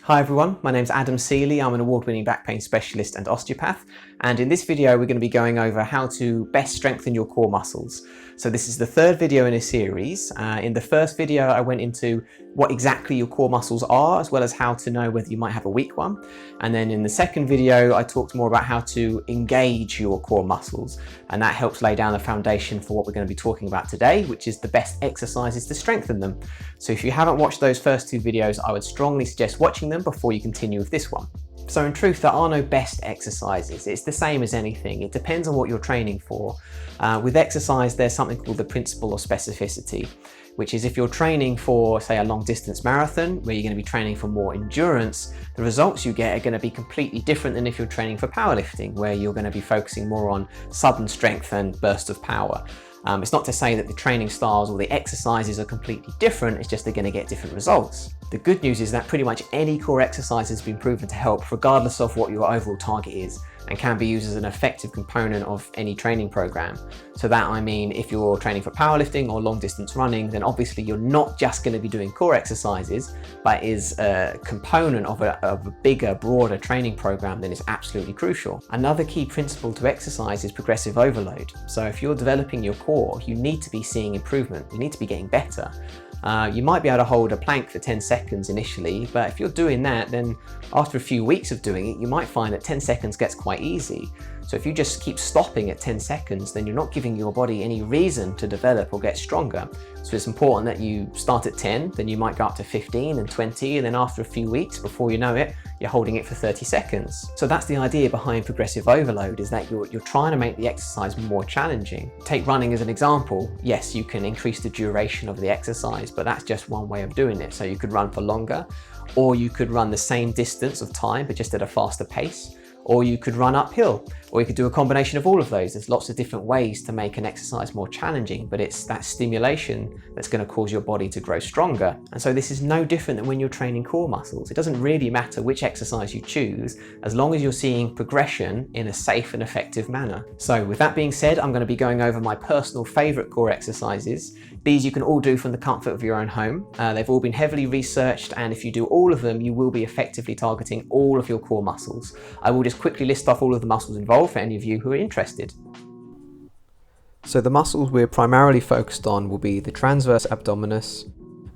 Hi everyone, my name's Adam Seeley. I'm an award-winning back pain specialist and osteopath, and in this video we're going to be going over how to best strengthen your core muscles. So this is the third video in a series. In the first video I went into what exactly your core muscles are, as well as how to know whether you might have a weak one. And then in the second video I talked more about how to engage your core muscles, and that helps lay down the foundation for what we're going to be talking about today, which is the best exercises to strengthen them. So if you haven't watched those first two videos, I would strongly suggest watching them before you continue with this one. So in truth, there are no best exercises. It's the same as anything. It depends on what you're training for. With exercise, there's something called the principle of specificity, which is if you're training for, say, a long distance marathon, where you're going to be training for more endurance, the results you get are going to be completely different than if you're training for powerlifting, where you're going to be focusing more on sudden strength and bursts of power. It's not to say that the training styles or the exercises are completely different, it's just they're going to get different results. The good news is that pretty much any core exercise has been proven to help regardless of what your overall target is, and can be used as an effective component of any training program. So that I mean, if you're training for powerlifting or long distance running, then obviously you're not just going to be doing core exercises, but is a component of a bigger, broader training program, then it's absolutely crucial. Another key principle to exercise is progressive overload. So if you're developing your core, you need to be seeing improvement, you need to be getting better. You might be able to hold a plank for 10 seconds initially, but if you're doing that, then after a few weeks of doing it, you might find that 10 seconds gets quite easy. So if you just keep stopping at 10 seconds, then you're not giving your body any reason to develop or get stronger. So it's important that you start at 10, then you might go up to 15 and 20, and then after a few weeks, before you know it, you're holding it for 30 seconds. So that's the idea behind progressive overload, is that you're trying to make the exercise more challenging. Take running as an example. Yes, you can increase the duration of the exercise, but that's just one way of doing it. So you could run for longer, or you could run the same distance of time, but just at a faster pace. Or you could run uphill, or you could do a combination of all of those. There's lots of different ways to make an exercise more challenging, but it's that stimulation that's going to cause your body to grow stronger. And so this is no different than when you're training core muscles. It doesn't really matter which exercise you choose, as long as you're seeing progression in a safe and effective manner. So with that being said, I'm going to be going over my personal favorite core exercises. These you can all do from the comfort of your own home. They've all been heavily researched, and if you do all of them, you will be effectively targeting all of your core muscles. I will just quickly list off all of the muscles involved for any of you who are interested. So the muscles we're primarily focused on will be the transverse abdominis,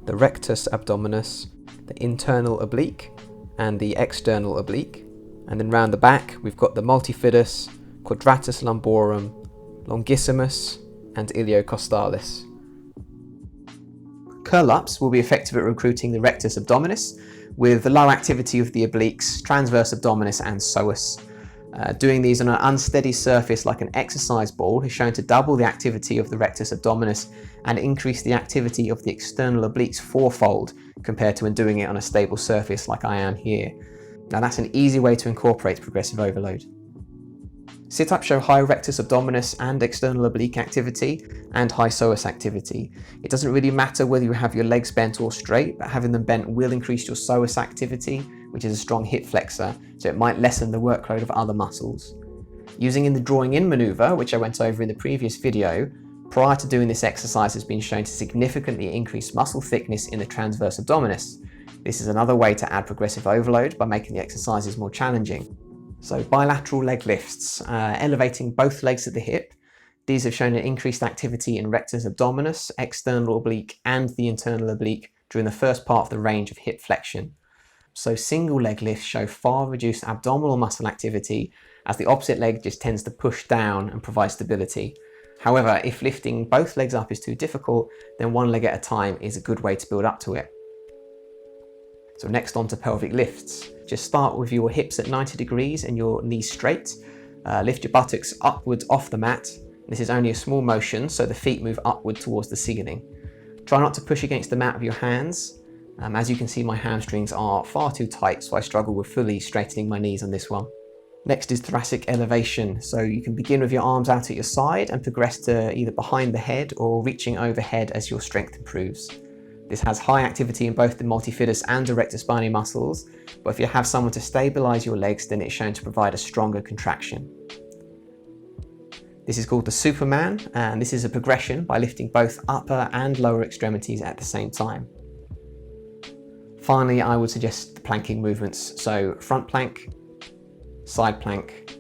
the rectus abdominis, the internal oblique, and the external oblique. And then round the back, we've got the multifidus, quadratus lumborum, longissimus, and iliocostalis. Curl-ups will be effective at recruiting the rectus abdominis, with the low activity of the obliques, transverse abdominis, and psoas. Doing these on an unsteady surface like an exercise ball is shown to double the activity of the rectus abdominis and increase the activity of the external obliques fourfold compared to when doing it on a stable surface like I am here. Now that's an easy way to incorporate progressive overload. Sit-ups show high rectus abdominis and external oblique activity and high psoas activity. It doesn't really matter whether you have your legs bent or straight, but having them bent will increase your psoas activity, which is a strong hip flexor, so it might lessen the workload of other muscles. Using in the drawing in maneuver, which I went over in the previous video, prior to doing this exercise has been shown to significantly increase muscle thickness in the transverse abdominis. This is another way to add progressive overload by making the exercises more challenging. So bilateral leg lifts, elevating both legs at the hip. These have shown an increased activity in rectus abdominis, external oblique, and the internal oblique during the first part of the range of hip flexion. So single leg lifts show far reduced abdominal muscle activity, as the opposite leg just tends to push down and provide stability. However, if lifting both legs up is too difficult, then one leg at a time is a good way to build up to it. So next on to pelvic lifts. Just start with your hips at 90 degrees and your knees straight. Lift your buttocks upwards off the mat. This is only a small motion, so the feet move upward towards the ceiling. Try not to push against the mat with your hands. As you can see, my hamstrings are far too tight, so I struggle with fully straightening my knees on this one. Next is thoracic elevation. So you can begin with your arms out at your side and progress to either behind the head or reaching overhead as your strength improves. This has high activity in both the multifidus and the rectus spinae muscles, but if you have someone to stabilize your legs, then it's shown to provide a stronger contraction. This is called the Superman, and this is a progression by lifting both upper and lower extremities at the same time. Finally, I would suggest the planking movements. So front plank, side plank,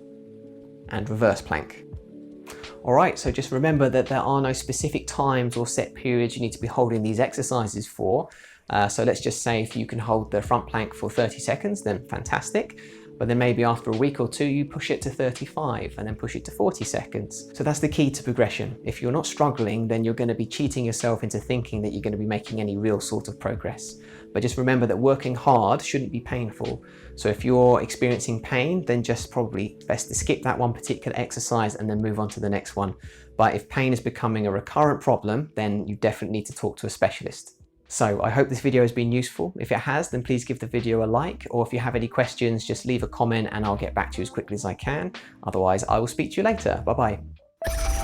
and reverse plank. All right, so just remember that there are no specific times or set periods you need to be holding these exercises for. So let's just say if you can hold the front plank for 30 seconds, then fantastic. But then maybe after a week or two, you push it to 35 and then push it to 40 seconds. So that's the key to progression. If you're not struggling, then you're going to be cheating yourself into thinking that you're going to be making any real sort of progress. But just remember that working hard shouldn't be painful. So if you're experiencing pain, then just probably best to skip that one particular exercise and then move on to the next one. But if pain is becoming a recurrent problem, then you definitely need to talk to a specialist. So I hope this video has been useful. If it has, then please give the video a like, or if you have any questions, just leave a comment and I'll get back to you as quickly as I can. Otherwise, I will speak to you later. Bye-bye.